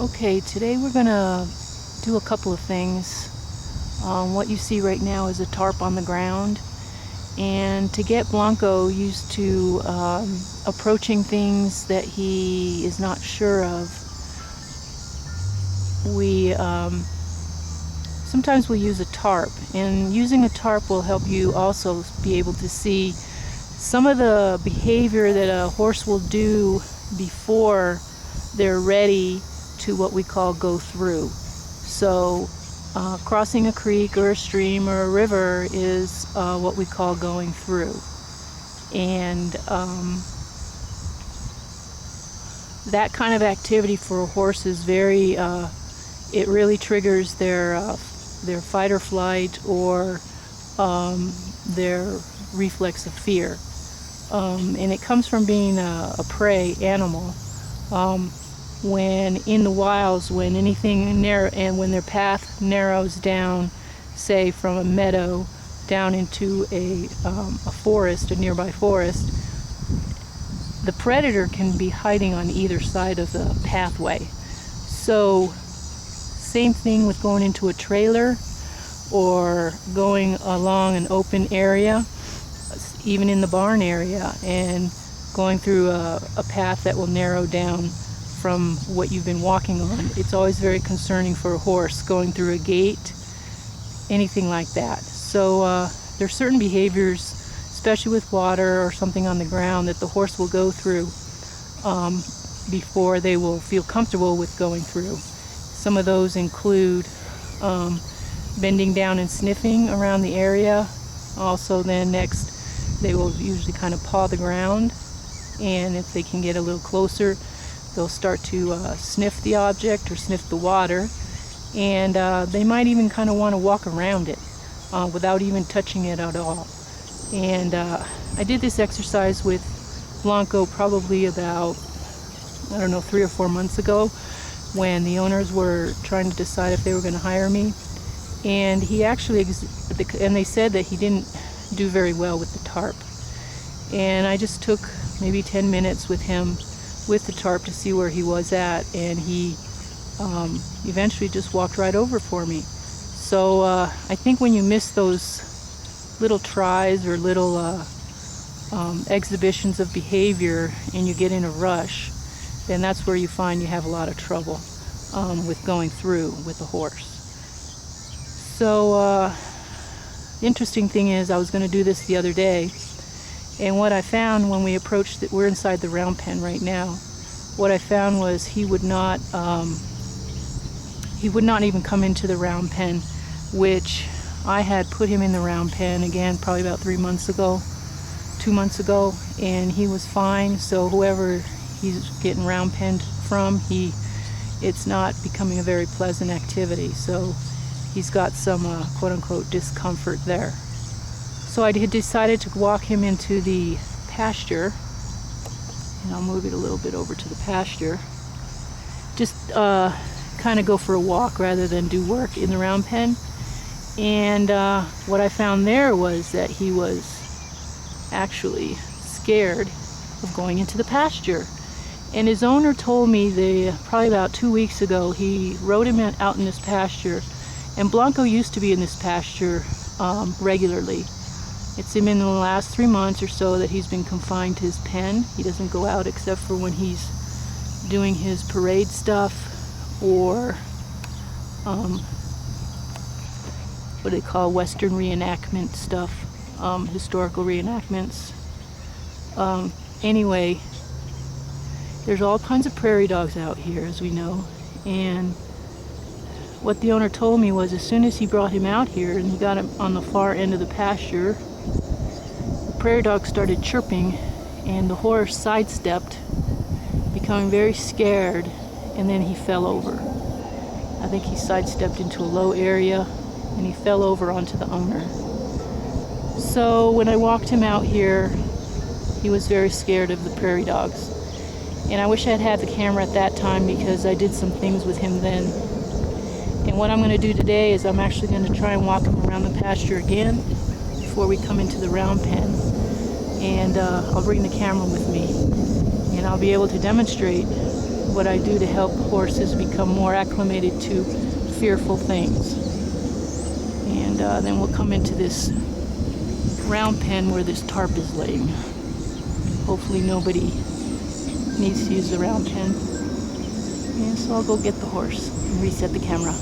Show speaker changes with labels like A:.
A: Okay, today we're gonna do a couple of things. What you see right now is a tarp on the ground, and to get Blanco used to approaching things that he is not sure of, we sometimes we'll use a tarp, and using a tarp will help you also be able to see some of the behavior that a horse will do before they're ready to what we call go through. So crossing a creek or a stream or a river is what we call going through, and that kind of activity for a horse is very it really triggers their fight or flight, or their reflex of fear, and it comes from being a prey animal. When in the wilds, when anything narrow, and when their path narrows down, say from a meadow down into a forest, a nearby forest, the predator can be hiding on either side of the pathway. So same thing with going into a trailer or going along an open area, even in the barn area, and going through a path that will narrow down from what you've been walking on. It's always very concerning for a horse going through a gate, anything like that. So there's certain behaviors, especially with water or something on the ground, that the horse will go through before they will feel comfortable with going through. Some of those include bending down and sniffing around the area. Also then next, they will usually kind of paw the ground, and if they can get a little closer, they'll start to sniff the object or sniff the water, and they might even kind of want to walk around it without even touching it at all. And I did this exercise with Blanco probably about, I don't know, 3 or 4 months ago, when the owners were trying to decide if they were going to hire me. And he actually, and they said that he didn't do very well with the tarp. And I just took maybe 10 minutes with him with the tarp to see where he was at, and he eventually just walked right over for me. So I think when you miss those little tries or little exhibitions of behavior and you get in a rush, then that's where you find you have a lot of trouble with going through with a horse. So the interesting thing is, I was going to do this the other day, and what I found when we approached it, we're inside the round pen right now, what I found was he would not even come into the round pen, which I had put him in the round pen again probably about 2 months ago, and he was fine. So whoever he's getting round penned from, it's not becoming a very pleasant activity. So he's got some quote-unquote discomfort there. So I had decided to walk him into the pasture, and I'll move it a little bit over to the pasture. Just kind of go for a walk rather than do work in the round pen. And what I found there was that he was actually scared of going into the pasture. And his owner told me probably about 2 weeks ago, he rode him out in this pasture, and Blanco used to be in this pasture regularly. It's been in the last 3 months or so that he's been confined to his pen. He doesn't go out except for when he's doing his parade stuff, or what they call Western reenactment stuff, historical reenactments. Anyway, there's all kinds of prairie dogs out here, as we know, and what the owner told me was, as soon as he brought him out here and he got him on the far end of the pasture, the prairie dog started chirping, and the horse sidestepped, becoming very scared, and then he fell over. I think he sidestepped into a low area, and he fell over onto the owner. So when I walked him out here, he was very scared of the prairie dogs. And I wish I had had the camera at that time, because I did some things with him then. And what I'm going to do today is I'm actually going to try and walk him around the pasture again before we come into the round pen. And I'll bring the camera with me, and I'll be able to demonstrate what I do to help horses become more acclimated to fearful things. And then we'll come into this round pen where this tarp is laying. Hopefully nobody needs to use the round pen. And so I'll go get the horse and reset the camera.